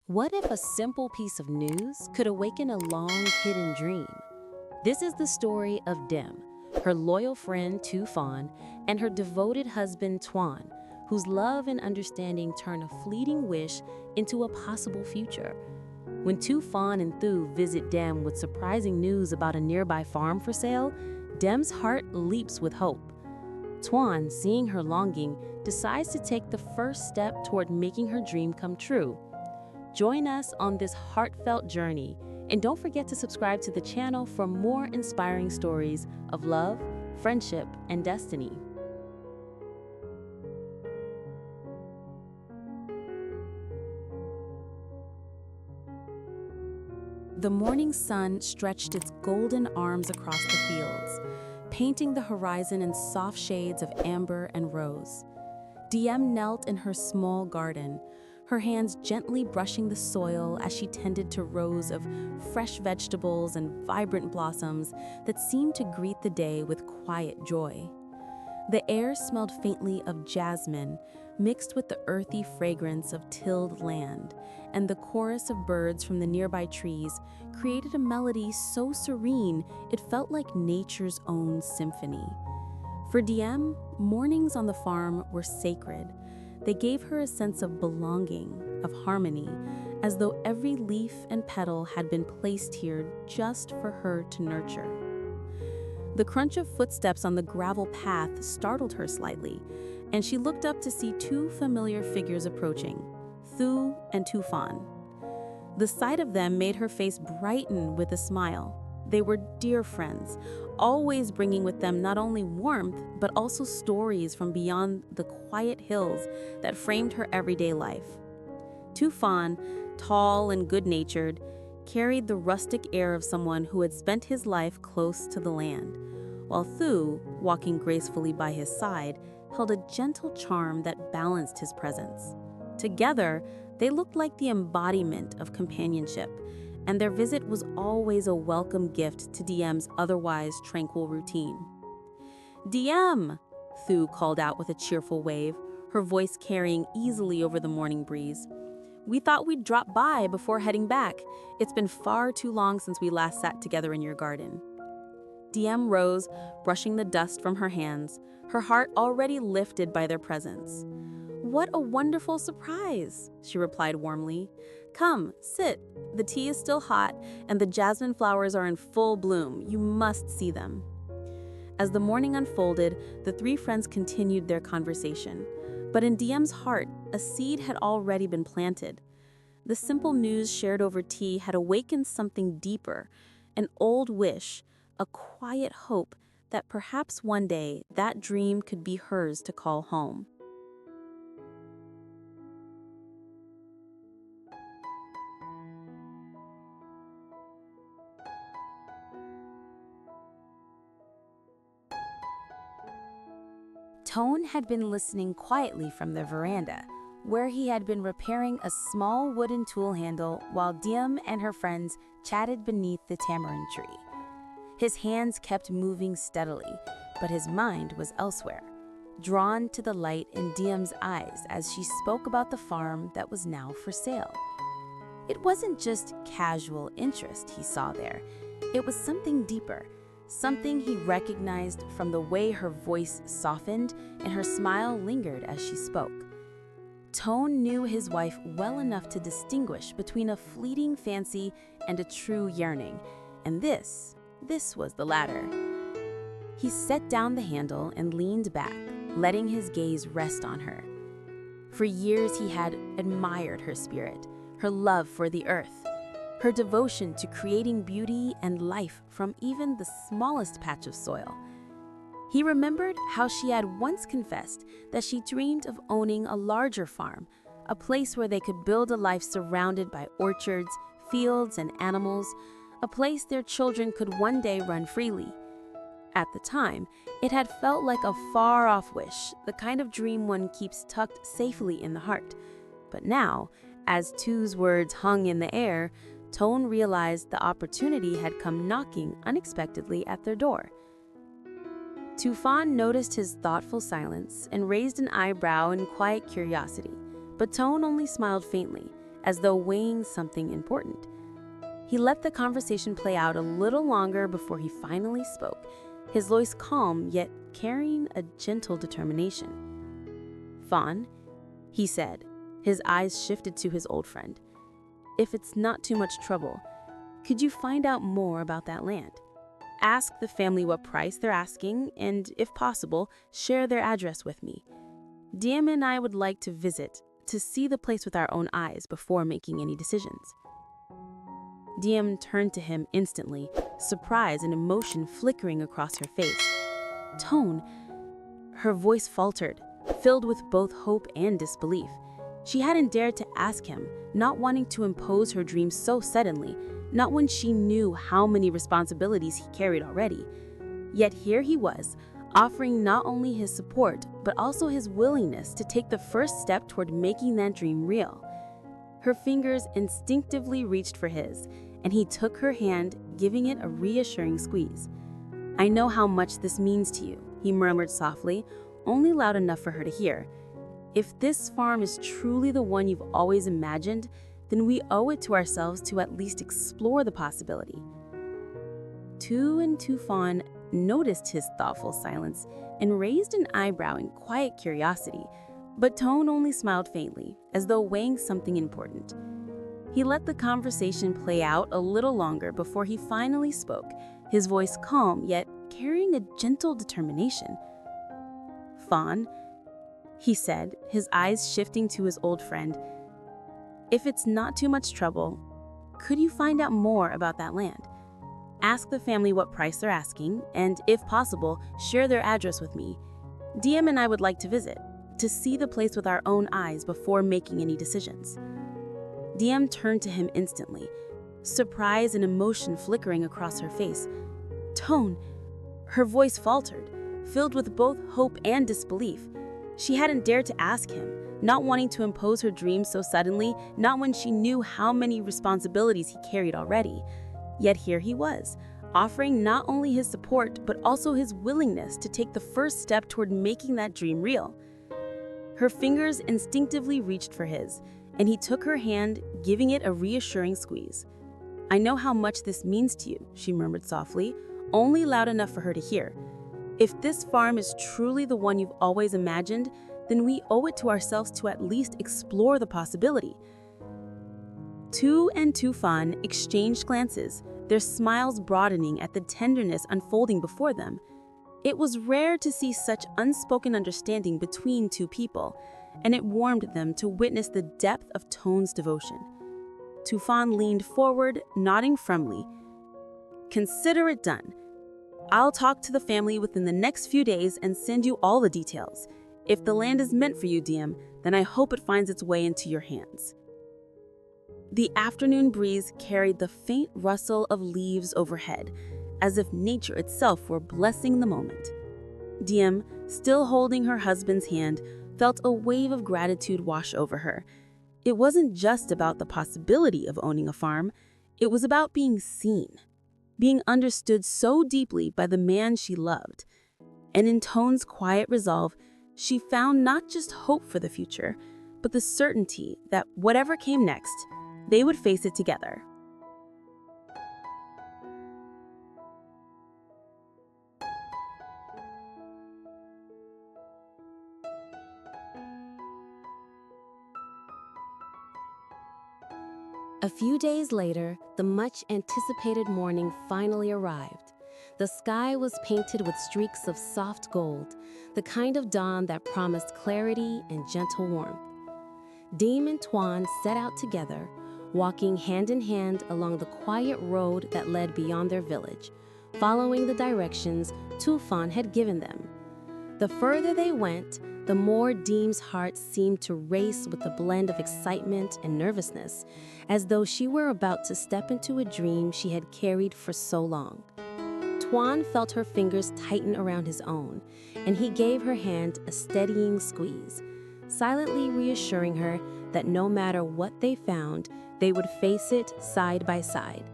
What if a simple piece of news could awaken a long-hidden dream? This is the story of Diem, her loyal friend Phan, and her devoted husband Toan, whose love and understanding turn a fleeting wish into a possible future. When Phan and Thu visit Diem with surprising news about a nearby farm for sale, Diem's heart leaps with hope. Toan, seeing her longing, decides to take the first step toward making her dream come true. Join us on this heartfelt journey, and don't forget to subscribe to the channel for more inspiring stories of love, friendship, and destiny. The morning sun stretched its golden arms across the fields, painting the horizon in soft shades of amber and rose. Diem knelt in her small garden, her hands gently brushing the soil as she tended to rows of fresh vegetables and vibrant blossoms that seemed to greet the day with quiet joy. The air smelled faintly of jasmine, mixed with the earthy fragrance of tilled land, and the chorus of birds from the nearby trees created a melody so serene it felt like nature's own symphony. For Diem, mornings on the farm were sacred. They gave her a sense of belonging, of harmony, as though every leaf and petal had been placed here just for her to nurture. The crunch of footsteps on the gravel path startled her slightly, and she looked up to see two familiar figures approaching, Thu and Phan. The sight of them made her face brighten with a smile. They were dear friends, always bringing with them not only warmth, but also stories from beyond the quiet hills that framed her everyday life. Phan, tall and good-natured, carried the rustic air of someone who had spent his life close to the land, while Thu, walking gracefully by his side, held a gentle charm that balanced his presence. Together, they looked like the embodiment of companionship, and their visit was always a welcome gift to Diem's otherwise tranquil routine. "Diem!" Thu called out with a cheerful wave, her voice carrying easily over the morning breeze. "We thought we'd drop by before heading back. It's been far too long since we last sat together in your garden." Diem rose, brushing the dust from her hands, her heart already lifted by their presence. "What a wonderful surprise," she replied warmly. "Come, sit. The tea is still hot, and the jasmine flowers are in full bloom. You must see them." As the morning unfolded, the three friends continued their conversation. But in Diem's heart, a seed had already been planted. The simple news shared over tea had awakened something deeper, an old wish, a quiet hope that perhaps one day that dream could be hers to call home. Toan had been listening quietly from the veranda, where he had been repairing a small wooden tool handle while Diem and her friends chatted beneath the tamarind tree. His hands kept moving steadily, but his mind was elsewhere, drawn to the light in Diem's eyes as she spoke about the farm that was now for sale. It wasn't just casual interest he saw there, it was something deeper. Something he recognized from the way her voice softened and her smile lingered as she spoke. Toan knew his wife well enough to distinguish between a fleeting fancy and a true yearning, and this was the latter. He set down the handle and leaned back, letting his gaze rest on her. For years he had admired her spirit, her love for the earth, her devotion to creating beauty and life from even the smallest patch of soil. He remembered how she had once confessed that she dreamed of owning a larger farm, a place where they could build a life surrounded by orchards, fields, and animals, a place their children could one day run freely. At the time, it had felt like a far-off wish, the kind of dream one keeps tucked safely in the heart. But now, as Thu's words hung in the air, Toan realized the opportunity had come knocking unexpectedly at their door. Phan noticed his thoughtful silence and raised an eyebrow in quiet curiosity, but Toan only smiled faintly, as though weighing something important. He let the conversation play out a little longer before he finally spoke, his voice calm yet carrying a gentle determination. "Phan," he said, his eyes shifted to his old friend. "If it's not too much trouble, could you find out more about that land? Ask the family what price they're asking, and if possible, share their address with me. Diem and I would like to visit, to see the place with our own eyes before making any decisions." Diem turned to him instantly, surprise and emotion flickering across her face. "Toan," her voice faltered, filled with both hope and disbelief. She hadn't dared to ask him, not wanting to impose her dreams so suddenly, not when she knew how many responsibilities he carried already. Yet here he was, offering not only his support, but also his willingness to take the first step toward making that dream real. Her fingers instinctively reached for his, and he took her hand, giving it a reassuring squeeze. "I know how much this means to you," he murmured softly, only loud enough for her to hear. "If this farm is truly the one you've always imagined, then we owe it to ourselves to at least explore the possibility." Tu Phan noticed his thoughtful silence and raised an eyebrow in quiet curiosity, but Toan only smiled faintly, as though weighing something important. He let the conversation play out a little longer before he finally spoke, his voice calm yet carrying a gentle determination. "Phan," he said, his eyes shifting to his old friend, "if it's not too much trouble, could you find out more about that land? Ask the family what price they're asking, and if possible, share their address with me. Diem and I would like to visit, to see the place with our own eyes before making any decisions." Diem turned to him instantly, surprise and emotion flickering across her face. "Toan," her voice faltered, filled with both hope and disbelief. She hadn't dared to ask him, not wanting to impose her dreams so suddenly, not when she knew how many responsibilities he carried already. Yet here he was, offering not only his support, but also his willingness to take the first step toward making that dream real. Her fingers instinctively reached for his, and he took her hand, giving it a reassuring squeeze. "I know how much this means to you," she murmured softly, only loud enough for her to hear. "If this farm is truly the one you've always imagined, then we owe it to ourselves to at least explore the possibility." Tu Phan exchanged glances, their smiles broadening at the tenderness unfolding before them. It was rare to see such unspoken understanding between two people, and it warmed them to witness the depth of Toan's devotion. Tu Phan leaned forward, nodding firmly. "Consider it done. I'll talk to the family within the next few days and send you all the details. If the land is meant for you, Diem, then I hope it finds its way into your hands." The afternoon breeze carried the faint rustle of leaves overhead, as if nature itself were blessing the moment. Diem, still holding her husband's hand, felt a wave of gratitude wash over her. It wasn't just about the possibility of owning a farm, it was about being seen, being understood so deeply by the man she loved. And in Toan's quiet resolve, she found not just hope for the future, but the certainty that whatever came next, they would face it together. A few days later, the much-anticipated morning finally arrived. The sky was painted with streaks of soft gold, the kind of dawn that promised clarity and gentle warmth. Diem and Toan set out together, walking hand in hand along the quiet road that led beyond their village, following the directions Tu Phan had given them. The further they went, the more Diem's heart seemed to race with a blend of excitement and nervousness, as though she were about to step into a dream she had carried for so long. Toan felt her fingers tighten around his own, and he gave her hand a steadying squeeze, silently reassuring her that no matter what they found, they would face it side by side.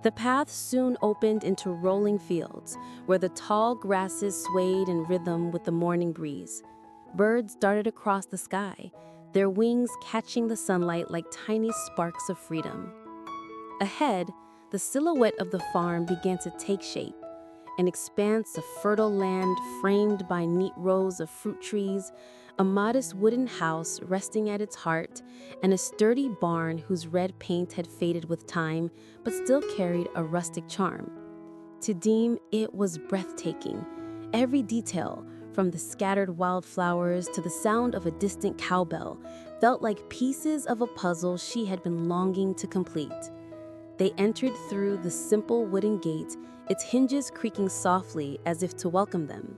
The path soon opened into rolling fields, where the tall grasses swayed in rhythm with the morning breeze. Birds darted across the sky, their wings catching the sunlight like tiny sparks of freedom. Ahead, the silhouette of the farm began to take shape, an expanse of fertile land framed by neat rows of fruit trees, a modest wooden house resting at its heart, and a sturdy barn whose red paint had faded with time but still carried a rustic charm. To Deem, it was breathtaking. Every detail, from the scattered wildflowers to the sound of a distant cowbell, felt like pieces of a puzzle she had been longing to complete. They entered through the simple wooden gate, its hinges creaking softly as if to welcome them.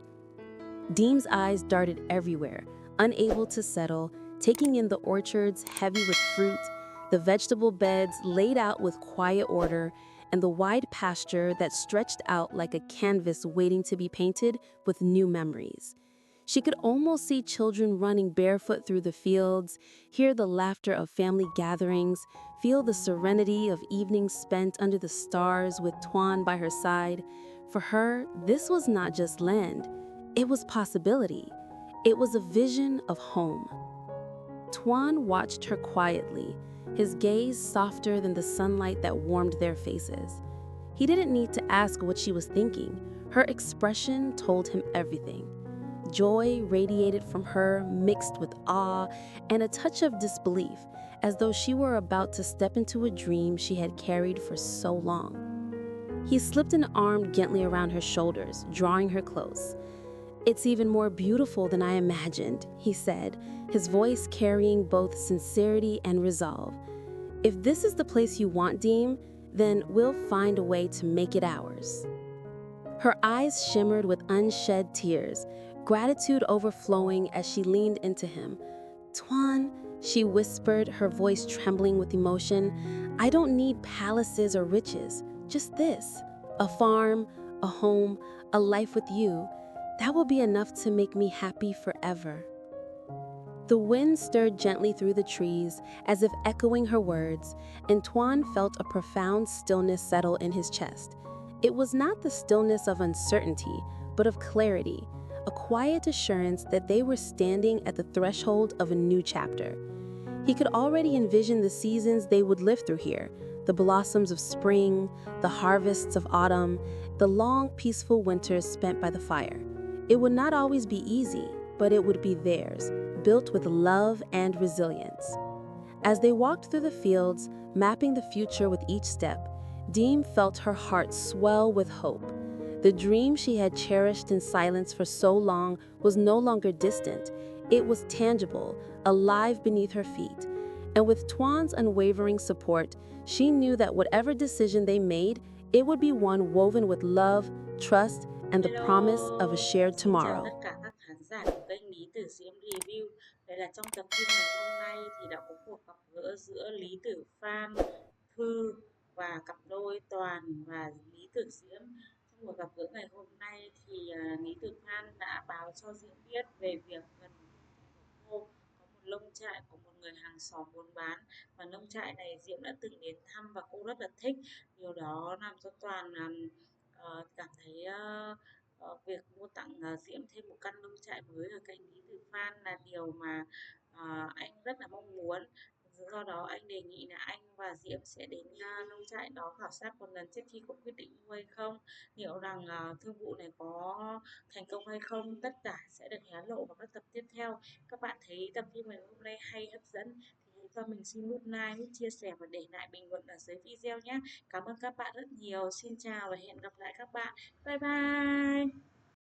Deem's eyes darted everywhere, unable to settle, taking in the orchards heavy with fruit, the vegetable beds laid out with quiet order, and the wide pasture that stretched out like a canvas waiting to be painted with new memories. She could almost see children running barefoot through the fields, hear the laughter of family gatherings, feel the serenity of evenings spent under the stars with Tuan by her side. For her, this was not just land, it was possibility. It was a vision of home. Tuan watched her quietly, his gaze softer than the sunlight that warmed their faces. He didn't need to ask what she was thinking. Her expression told him everything. Joy radiated from her, mixed with awe and a touch of disbelief, as though she were about to step into a dream she had carried for so long. He slipped an arm gently around her shoulders, drawing her close. "It's even more beautiful than I imagined," he said, his voice carrying both sincerity and resolve. "If this is the place you want, Deem, then we'll find a way to make it ours." Her eyes shimmered with unshed tears, gratitude overflowing as she leaned into him. "Tuan," she whispered, her voice trembling with emotion, "I don't need palaces or riches, just this. A farm, a home, a life with you. That will be enough to make me happy forever." The wind stirred gently through the trees, as if echoing her words, and Tuan felt a profound stillness settle in his chest. It was not the stillness of uncertainty, but of clarity, a quiet assurance that they were standing at the threshold of a new chapter. He could already envision the seasons they would live through here, the blossoms of spring, the harvests of autumn, the long, peaceful winters spent by the fire. It would not always be easy, but it would be theirs, built with love and resilience. As they walked through the fields, mapping the future with each step, Deem felt her heart swell with hope. The dream she had cherished in silence for so long was no longer distant. It was tangible, alive beneath her feet. And with Tuan's unwavering support, she knew that whatever decision they made, it would be one woven with love, trust, and the promise of a Hello, shared xin chào tất tomorrow. cả các khán giả của kênh Lý Tử Diễm Review. Đây là trong tập phim ngày hôm nay thì đã có cuộc gặp gỡ giữa Lý Tử Phan, Thư và cặp đôi Toàn và Lý Tử Diễm. Trong cuộc gặp gỡ ngày hôm nay thì Lý Tử Phan đã báo cho Diễm biết về việc gần cô có một nông trại của một người hàng xóm muốn bán, và nông trại này Diễm đã từng đến thăm và cô rất là thích. Điều đó làm cho Toàn cảm thấy việc mua tặng Diễm thêm một căn nông trại mới ở kênh Lý Tử Phan là điều mà anh rất là mong muốn. Do đó anh đề nghị là anh và Diễm sẽ đến nông trại đó khảo sát một lần trước khi có quyết định mua hay không. Liệu rằng thương vụ này có thành công hay không, tất cả sẽ được hé lộ vào các tập tiếp theo. Các bạn thấy tập phim ngày hôm nay hay, hấp dẫn thì hãy cho mình xin nút like, nút chia sẻ và để lại bình luận ở dưới video nhé. Cảm ơn các bạn rất nhiều. Xin chào và hẹn gặp lại các bạn. Bye bye.